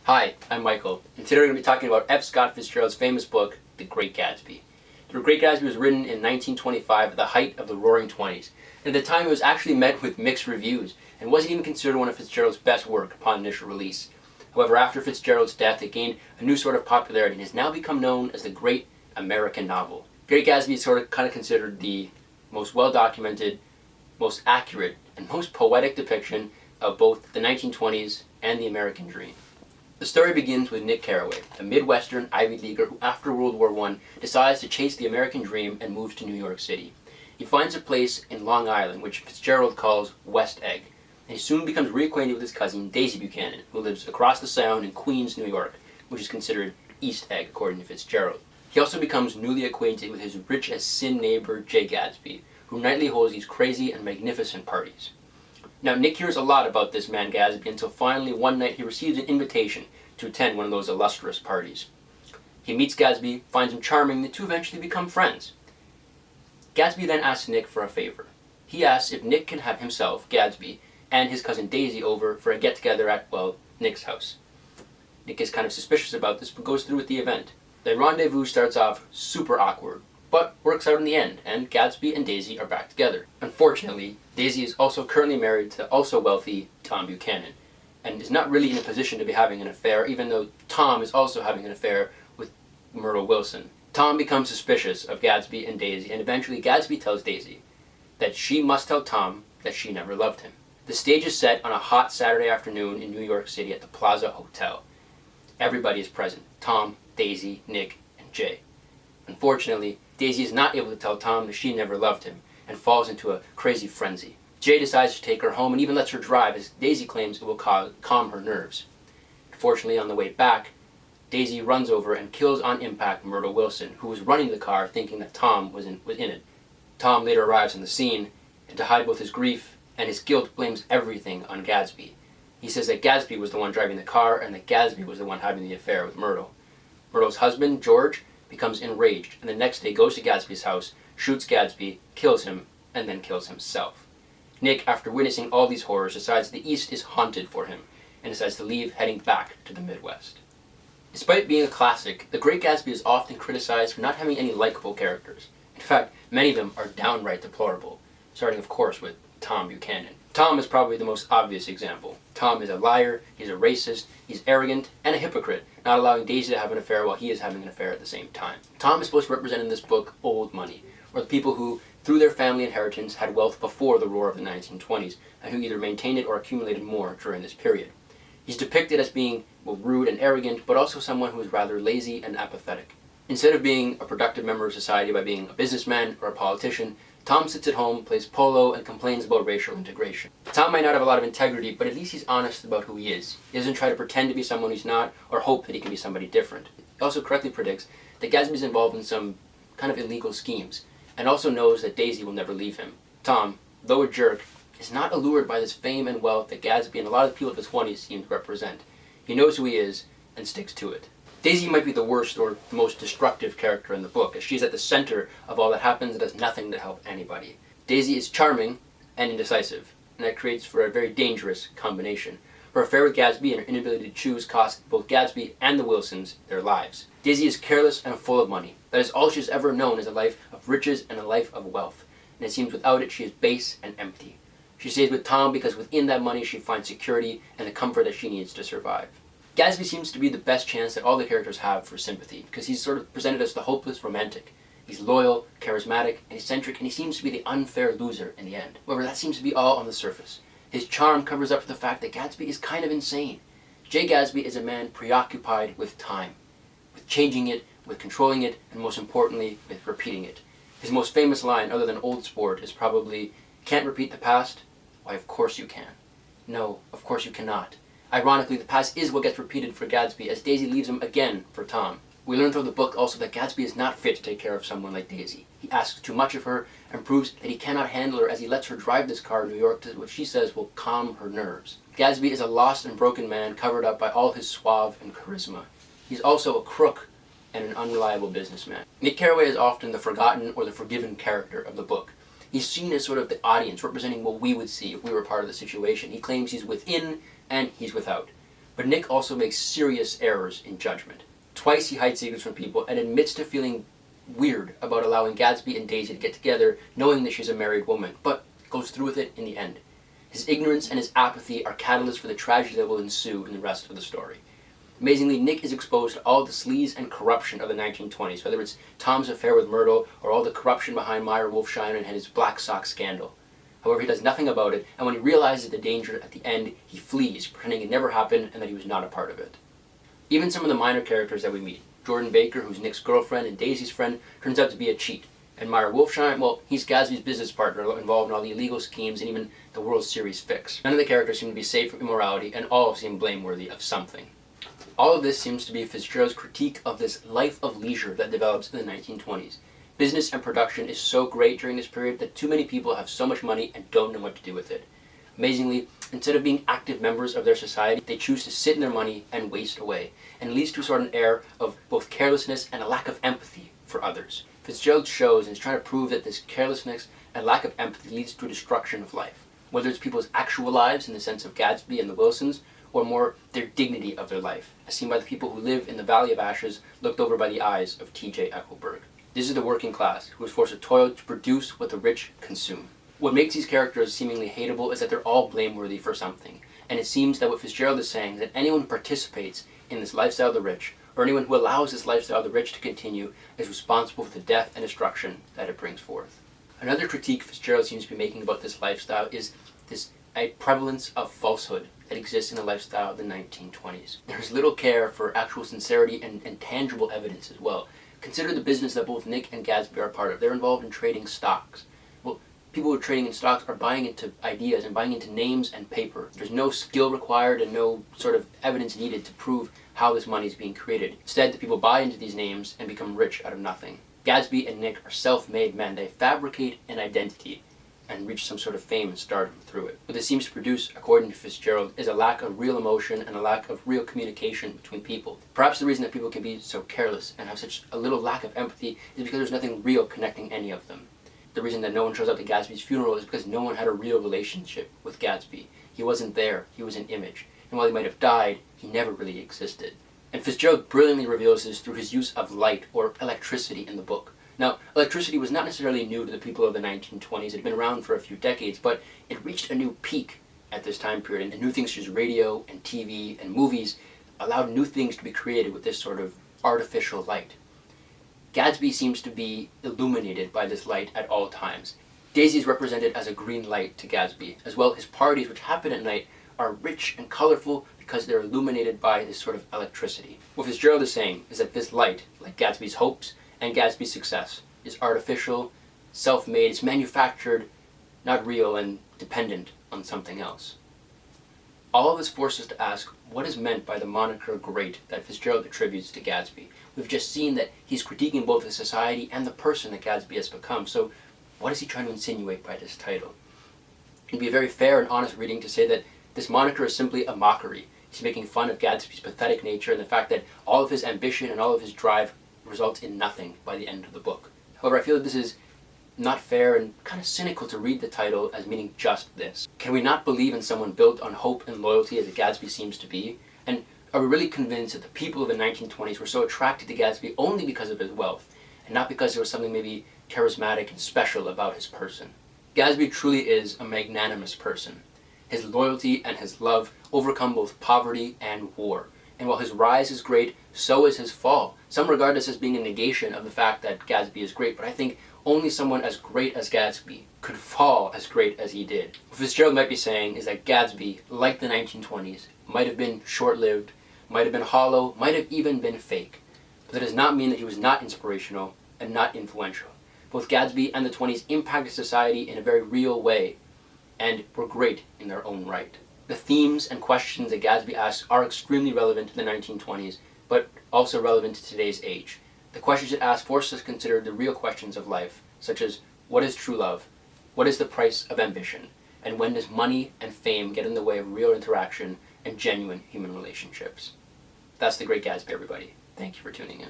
Hi, I'm Michael, and today we're going to be talking about F. Scott Fitzgerald's famous book, The Great Gatsby. The Great Gatsby was written in 1925 at the height of the Roaring Twenties, and at the time it was actually met with mixed reviews, and wasn't even considered one of Fitzgerald's best work upon initial release. However, after Fitzgerald's death, it gained a new sort of popularity and has now become known as the Great American Novel. Great Gatsby is kind of considered the most well-documented, most accurate, and most poetic depiction of both the 1920s and the American dream. The story begins with Nick Carraway, a Midwestern Ivy Leaguer who after World War I decides to chase the American dream and moves to New York City. He finds a place in Long Island which Fitzgerald calls West Egg, and he soon becomes reacquainted with his cousin Daisy Buchanan, who lives across the Sound in Queens, New York, which is considered East Egg according to Fitzgerald. He also becomes newly acquainted with his rich-as-sin neighbor J. Gatsby, who nightly holds these crazy and magnificent parties. Now, Nick hears a lot about this man Gatsby until finally one night he receives an invitation to attend one of those illustrious parties. He meets Gatsby, finds him charming, and the two eventually become friends. Gatsby then asks Nick for a favor. He asks if Nick can have himself, Gatsby, and his cousin Daisy over for a get-together at, Nick's house. Nick is kind of suspicious about this, but goes through with the event. The rendezvous starts off super awkward, but works out in the end, and Gatsby and Daisy are back together. Unfortunately, Daisy is also currently married to also wealthy Tom Buchanan, and is not really in a position to be having an affair, even though Tom is also having an affair with Myrtle Wilson. Tom becomes suspicious of Gatsby and Daisy, and eventually Gatsby tells Daisy that she must tell Tom that she never loved him. The stage is set on a hot Saturday afternoon in New York City at the Plaza Hotel. Everybody is present: Tom, Daisy, Nick, and Jay. Unfortunately, Daisy is not able to tell Tom that she never loved him, and falls into a crazy frenzy. Jay decides to take her home and even lets her drive, as Daisy claims it will calm her nerves. Fortunately, on the way back, Daisy runs over and kills on impact Myrtle Wilson, who was running the car thinking that Tom was in it. Tom later arrives on the scene, and to hide both his grief and his guilt blames everything on Gatsby. He says that Gatsby was the one driving the car and that Gatsby was the one having the affair with Myrtle. Myrtle's husband, George, becomes enraged, and the next day goes to Gatsby's house, shoots Gatsby, kills him, and then kills himself. Nick, after witnessing all these horrors, decides the East is haunted for him, and decides to leave, heading back to the Midwest. Despite being a classic, The Great Gatsby is often criticized for not having any likable characters. In fact, many of them are downright deplorable, starting of course with Tom Buchanan. Tom is probably the most obvious example. Tom is a liar, he's a racist, he's arrogant, and a hypocrite, not allowing Daisy to have an affair while he is having an affair at the same time. Tom is supposed to represent in this book old money, or the people who, through their family inheritance, had wealth before the roar of the 1920s, and who either maintained it or accumulated more during this period. He's depicted as being rude and arrogant, but also someone who is rather lazy and apathetic. Instead of being a productive member of society by being a businessman or a politician, Tom sits at home, plays polo, and complains about racial integration. Tom might not have a lot of integrity, but at least he's honest about who he is. He doesn't try to pretend to be someone he's not, or hope that he can be somebody different. He also correctly predicts that Gatsby's involved in some kind of illegal schemes, and also knows that Daisy will never leave him. Tom, though a jerk, is not allured by this fame and wealth that Gatsby and a lot of the people of the 20s seem to represent. He knows who he is, and sticks to it. Daisy might be the worst or the most destructive character in the book, as she's at the center of all that happens and does nothing to help anybody. Daisy is charming and indecisive, and that creates for a very dangerous combination. Her affair with Gatsby and her inability to choose cost both Gatsby and the Wilsons their lives. Daisy is careless and full of money. That is all she's ever known, is a life of riches and a life of wealth, and it seems without it she is base and empty. She stays with Tom because within that money she finds security and the comfort that she needs to survive. Gatsby seems to be the best chance that all the characters have for sympathy, because he's sort of presented as the hopeless romantic. He's loyal, charismatic, and eccentric, and he seems to be the unfair loser in the end. However, that seems to be all on the surface. His charm covers up for the fact that Gatsby is kind of insane. Jay Gatsby is a man preoccupied with time, with changing it, with controlling it, and most importantly, with repeating it. His most famous line, other than Old Sport, is probably, "Can't repeat the past? Why, of course you can." No, of course you cannot. Ironically, the past is what gets repeated for Gatsby, as Daisy leaves him again for Tom. We learn through the book also that Gatsby is not fit to take care of someone like Daisy. He asks too much of her and proves that he cannot handle her, as he lets her drive this car in New York to what she says will calm her nerves. Gatsby is a lost and broken man covered up by all his suave and charisma. He's also a crook and an unreliable businessman. Nick Carraway is often the forgotten or the forgiven character of the book. He's seen as sort of the audience, representing what we would see if we were part of the situation. He claims he's within and he's without. But Nick also makes serious errors in judgment. Twice he hides secrets from people and admits to feeling weird about allowing Gatsby and Daisy to get together, knowing that she's a married woman, but goes through with it in the end. His ignorance and his apathy are catalysts for the tragedy that will ensue in the rest of the story. Amazingly, Nick is exposed to all the sleaze and corruption of the 1920s, whether it's Tom's affair with Myrtle or all the corruption behind Meyer Wolfsheim and his Black Sock scandal. However, he does nothing about it, and when he realizes the danger at the end, he flees, pretending it never happened and that he was not a part of it. Even some of the minor characters that we meet, Jordan Baker, who's Nick's girlfriend and Daisy's friend, turns out to be a cheat. And Meyer Wolfsheim, well, he's Gatsby's business partner involved in all the illegal schemes and even the World Series fix. None of the characters seem to be safe from immorality, and all seem blameworthy of something. All of this seems to be Fitzgerald's critique of this life of leisure that develops in the 1920s. Business and production is so great during this period that too many people have so much money and don't know what to do with it. Amazingly, instead of being active members of their society, they choose to sit in their money and waste away, and it leads to a sort of air of both carelessness and a lack of empathy for others. Fitzgerald shows and is trying to prove that this carelessness and lack of empathy leads to a destruction of life, whether it's people's actual lives in the sense of Gatsby and the Wilsons, or more their dignity of their life, as seen by the people who live in the Valley of Ashes, looked over by the eyes of T.J. Ecclesburg. This is the working class, who is forced to toil to produce what the rich consume. What makes these characters seemingly hateable is that they're all blameworthy for something, and it seems that what Fitzgerald is saying is that anyone who participates in this lifestyle of the rich, or anyone who allows this lifestyle of the rich to continue, is responsible for the death and destruction that it brings forth. Another critique Fitzgerald seems to be making about this lifestyle is this prevalence of falsehood that exists in the lifestyle of the 1920s. There's little care for actual sincerity and tangible evidence as well. Consider the business that both Nick and Gatsby are a part of. They're involved in trading stocks. Well, people who are trading in stocks are buying into ideas and buying into names and paper. There's no skill required and no sort of evidence needed to prove how this money is being created. Instead, the people buy into these names and become rich out of nothing. Gatsby and Nick are self-made men. They fabricate an identity and reach some sort of fame and stardom through it. What this seems to produce, according to Fitzgerald, is a lack of real emotion and a lack of real communication between people. Perhaps the reason that people can be so careless and have such a little lack of empathy is because there's nothing real connecting any of them. The reason that no one shows up to Gatsby's funeral is because no one had a real relationship with Gatsby. He wasn't there, he was an image. And while he might have died, he never really existed. And Fitzgerald brilliantly reveals this through his use of light, or electricity, in the book. Now, electricity was not necessarily new to the people of the 1920s. It had been around for a few decades, but it reached a new peak at this time period, and new things such as radio and TV and movies allowed new things to be created with this sort of artificial light. Gatsby seems to be illuminated by this light at all times. Daisy is represented as a green light to Gatsby, as well. His parties, which happen at night, are rich and colorful because they're illuminated by this sort of electricity. What Fitzgerald is saying is that this light, like Gatsby's hopes and Gatsby's success, is artificial, self-made, it's manufactured, not real, and dependent on something else. All of this forces us to ask, what is meant by the moniker Great that Fitzgerald attributes to Gatsby? We've just seen that he's critiquing both the society and the person that Gatsby has become, so what is he trying to insinuate by this title? It'd be a very fair and honest reading to say that this moniker is simply a mockery. He's making fun of Gatsby's pathetic nature and the fact that all of his ambition and all of his drive results in nothing by the end of the book. However, I feel that this is not fair and kind of cynical to read the title as meaning just this. Can we not believe in someone built on hope and loyalty as Gatsby seems to be? And are we really convinced that the people of the 1920s were so attracted to Gatsby only because of his wealth, and not because there was something maybe charismatic and special about his person? Gatsby truly is a magnanimous person. His loyalty and his love overcome both poverty and war. And while his rise is great, so is his fall. Some regard this as being a negation of the fact that Gatsby is great, but I think only someone as great as Gatsby could fall as great as he did. What Fitzgerald might be saying is that Gatsby, like the 1920s, might have been short-lived, might have been hollow, might have even been fake. But that does not mean that he was not inspirational and not influential. Both Gatsby and the 20s impacted society in a very real way, and were great in their own right. The themes and questions that Gatsby asks are extremely relevant to the 1920s, but also relevant to today's age. The questions it asks force us to consider the real questions of life, such as, what is true love? What is the price of ambition? And when does money and fame get in the way of real interaction and genuine human relationships? That's The Great Gatsby, everybody. Thank you for tuning in.